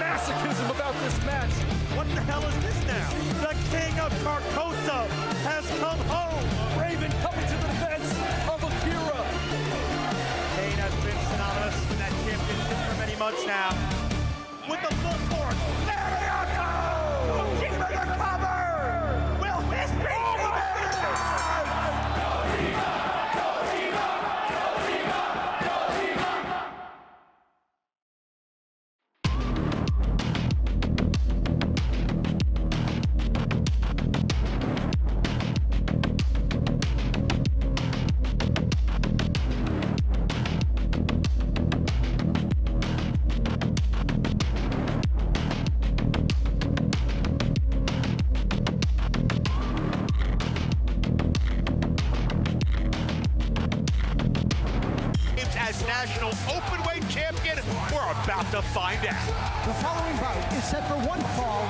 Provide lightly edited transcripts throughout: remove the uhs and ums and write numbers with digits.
masochism about this match. What the hell is this now? The King of Carcosa has come home. Raven coming to the defense of Akira. Kane has been synonymous with that championship for many months now. With the full force, Mariato! Akira the cover! Will this be as national openweight champion? We're about to find out. The following bout is set for one fall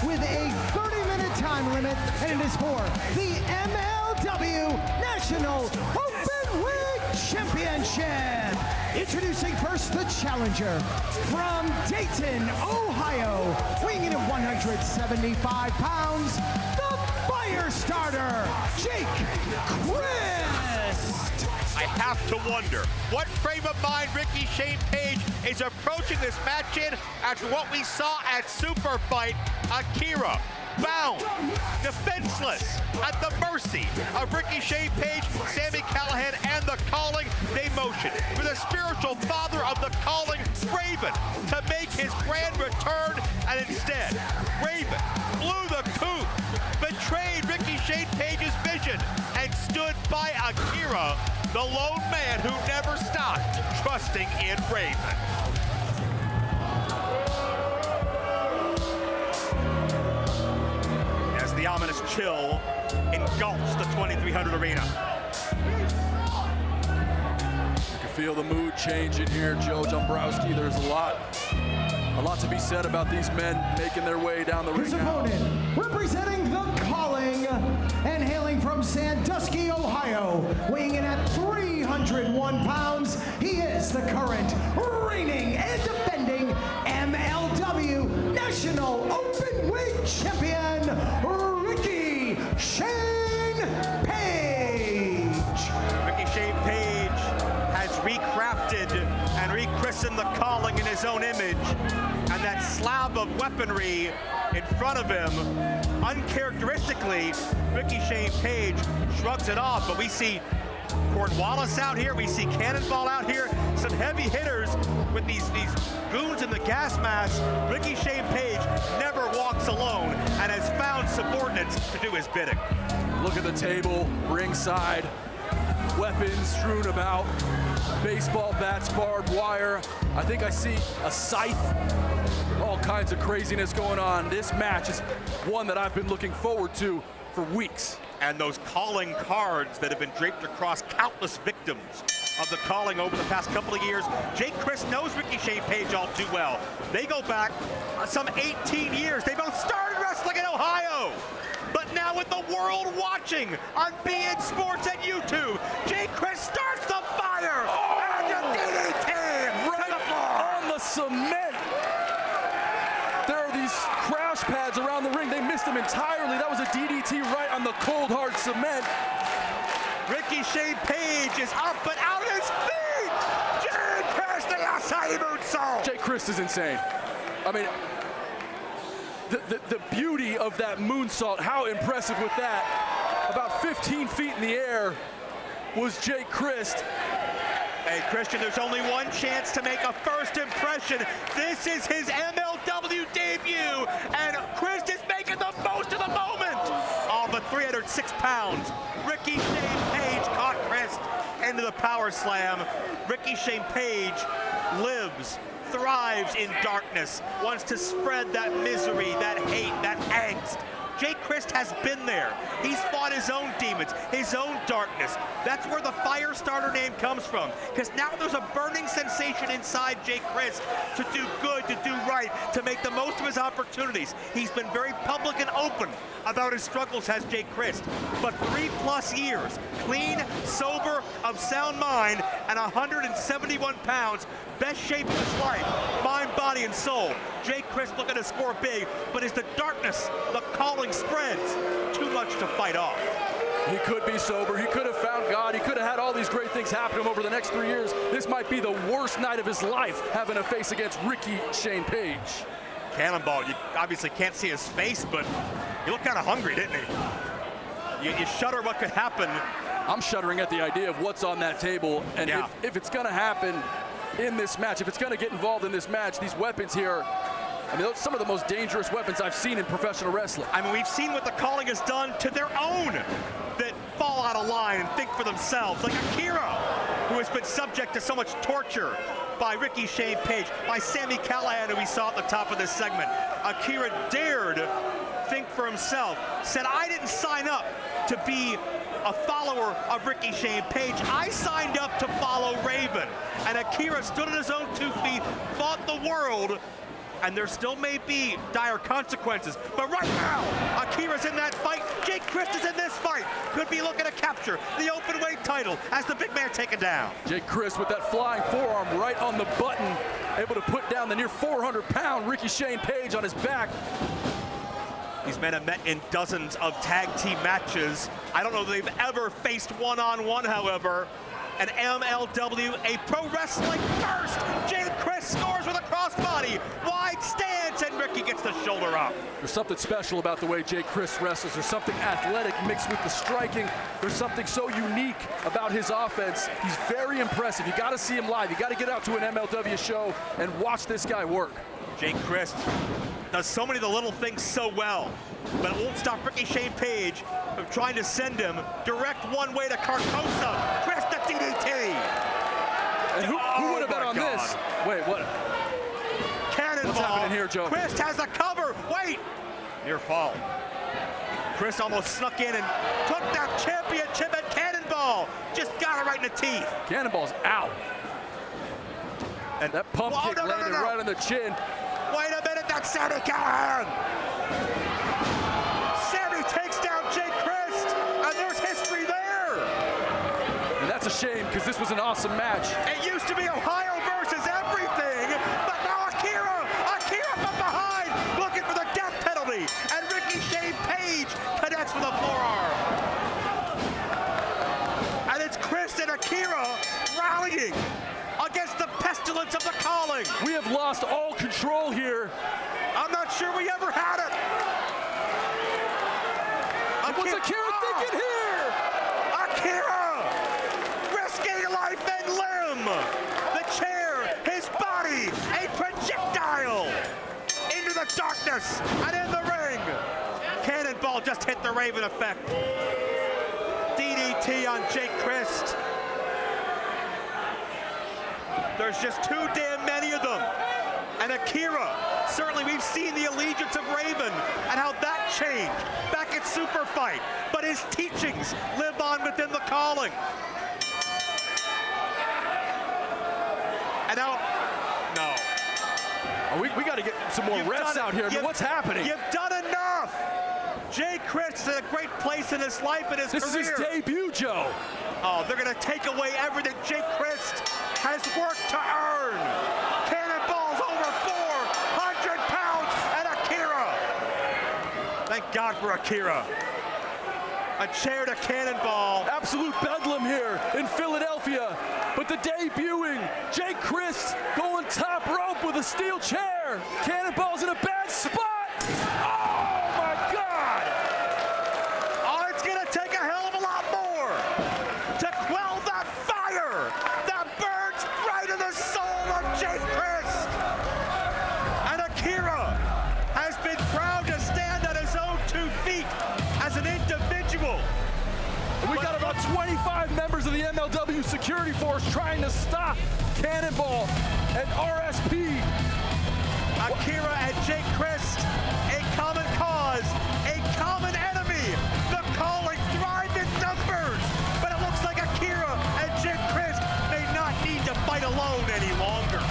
with a 30-minute time limit, and it is for the MLW National Openweight Championship. Introducing first the challenger from Dayton, Ohio, weighing in at 175 pounds, the fire starter, Jake Crist. I have to wonder what frame of mind Rickey Shane Page is approaching this match in after what we saw at Super Fight. Akira, bound, defenseless, at the mercy of Rickey Shane Page, Sami Callihan, and the Calling. They motion for the spiritual father of the Calling, Raven, to make his grand return, and instead, Raven blew the coop, betrayed Rickey Shane Page's vision, and stood by Akira, the lone man who never stopped trusting in Raven. As the ominous chill engulfs the 2300 arena. You can feel the mood changing here, Joe Dombrowski. There's a lot to be said about these men making their way down the ring. His opponent, representing the Calling and hailing from Sandusky, Ohio, weighing in at 301 pounds, he is the current reigning and defending MLW National Openweight Champion, Rickey Shane Page. Rickey Shane Page has recrafted and rechristened the Calling in his own image, and that slab of weaponry in front of him, uncharacteristically, Rickey Shane Page shrugs it off, but we see Cornwallis out here, we see Cannonball out here, some heavy hitters with these goons in the gas mask. Rickey Shane Page never walks alone and has found subordinates to do his bidding. Look at the table, ringside, weapons strewn about, baseball bats, barbed wire. I think I see a scythe, all kinds of craziness going on. This match is one that I've been looking forward to for weeks. And those Calling cards that have been draped across countless victims of the Calling over the past couple of years. Jake Crist knows Rickey Shane Page all too well. They go back some 18 years. They both started wrestling in Ohio. But now with the world watching on beIN Sports and YouTube, Jake Crist starts the fire. And a DDT right to the floor. On the cement. There are these crash pads around the ring. They missed them entirely. That was a DDT right on the cold, hard cement. Rickey Shane Page is up and out of his feet. Jake Crist, the Acai moonsault. Jake Crist is insane. I mean, the beauty of that moonsault, how impressive with that. About 15 feet in the air was Jake Crist. Hey, Christian, there's only one chance to make a first impression. This is his MLW debut, and Crist is making the most of the moment. All but 306 pounds. Rickey Shane Page caught Crist into the power slam. Rickey Shane Page lives, thrives in darkness, wants to spread that misery, that hate, that angst. Jake Crist has been there. He's fought his own demons, his own darkness. That's where the Firestarter name comes from, because now there's a burning sensation inside Jake Crist to do good, to do right, to make the most of his opportunities. He's been very public and open about his struggles, has Jake Crist. But 3+ years, clean, sober, of sound mind and 171 pounds, best shape of his life, mind, body, and soul. Jake Crist looking to score big, but as the darkness, the calling spreads, too much to fight off. He could be sober. He could have found God. He could have had all these great things happen to him over the next 3 years. This might be the worst night of his life, having a face against Rickey Shane Page. Cannonball, you obviously can't see his face, but he looked kind of hungry, didn't he? You shudder what could happen. I'm shuddering at the idea of what's on that table, and Yeah. if it's going to happen in this match, if it's going to get involved in this match, these weapons here, I mean, those are some of the most dangerous weapons I've seen in professional wrestling. I mean, we've seen what the calling has done to their own that fall out of line and think for themselves, like Akira, who has been subject to so much torture by Rickey Shane Page, by Sami Callihan, who we saw at the top of this segment. Akira dared think for himself, said, I didn't sign up to be a follower of Rickey Shane Page. I signed up to follow Raven. And Akira stood on his own 2 feet, fought the world, and there still may be dire consequences. But right now, Akira's in that fight. Jake Crist is in this fight. Could be looking to capture the open weight title as the big man taken down. Jake Crist with that flying forearm right on the button, able to put down the near 400-pound Rickey Shane Page on his back. These men have met in dozens of tag team matches. I don't know if they've ever faced one-on-one, however. An MLW, a pro wrestling first. Jake Crist scores with a crossbody. Wide stance, and Rickey gets the shoulder up. There's something special about the way Jake Crist wrestles. There's something athletic mixed with the striking. There's something so unique about his offense. He's very impressive. You got to see him live. You got to get out to an MLW show and watch this guy work. Jake Crist does so many of the little things so well, but it won't stop Rickey Shane Page from trying to send him direct one-way to Carcosa. Crist the DDT. And who would have bet on this? Wait, what? Cannonball. What's happening here, Joe? Crist has the cover. Wait. Near fall. Crist almost snuck in and took that championship at Cannonball. Just got it right in the teeth. Cannonball's out. And that pump kick landed right on the chin. Wait a minute, that's Sami Callihan. Sami takes down Jake Crist, and there's history there. And that's a shame, because this was an awesome match. It used to be Ohio versus everything, but now Akira from behind, looking for the death penalty, and Rickey Shane Page connects with a forearm. And it's Crist and Akira rallying against the pestilence of the calling. We have lost all control here. I'm not sure we ever had it. What's Akira thinking here? Akira risking life and limb. The chair, his body, a projectile into the darkness and in the ring. Cannonball just hit the Raven effect. DDT on Jake Crist. There's just too damn many of them. And Akira, certainly we've seen the allegiance of Raven and how that changed back at Super Fight. But his teachings live on within the calling. And now, no. Oh, we got to get some more refs out here. I mean, what's happening? You've done enough. Jake Crist is in a great place in his life and his career. This is his debut, Joe. Oh, they're going to take away everything Jake Crist has worked to earn. Cannonball's over 400 pounds, and Akira. Thank God for Akira. A chair to Cannonball. Absolute bedlam here in Philadelphia. But the debuting Jake Crist going top rope with a steel chair. Cannonball's in a bad spot. Oh my God! Oh, it's going to take a hell of a lot more to quell that fire that burns right in the soul of Jake Crist. And Akira has been proud to stand on his own 2 feet as an individual. We got about 25 members of the MLW security force trying to stop Cannonball and RSP. Akira and Jake Crist, a common cause, a common enemy. The calling thrive in numbers, but it looks like Akira and Jake Crist may not need to fight alone any longer.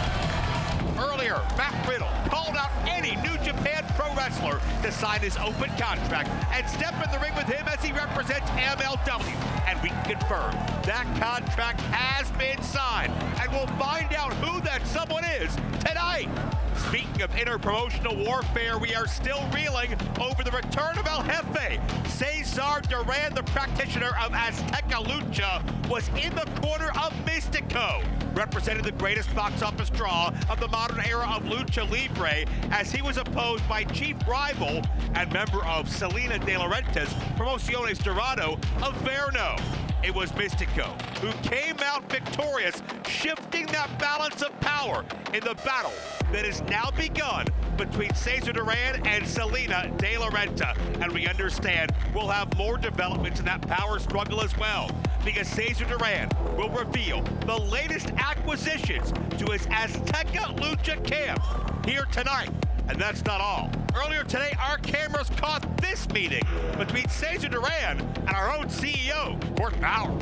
Earlier, Matt Riddle called out any New Japan Pro Wrestling wrestler to sign his open contract and step in the ring with him as he represents MLW. And we can confirm that contract has been signed, and we'll find out who that someone is tonight. Speaking of interpromotional warfare, we are still reeling over the return of El Jefe. Cesar Duran, the practitioner of Azteca Lucha, was in the corner of Mystico, representing the greatest box office draw of the modern era of Lucha Libre, as he was opposed by chief rival and member of Selena De Laurentiis Promociones Dorado of Verno. It was Mystico who came out victorious, shifting that balance of power in the battle that has now begun between Cesar Duran and Selena De Laurentiis. And we understand we'll have more developments in that power struggle as well, because Cesar Duran will reveal the latest acquisitions to his Azteca Lucha camp here tonight. And that's not all. Earlier today, our cameras caught this meeting between Cesar Duran and our own CEO, Court Bauer.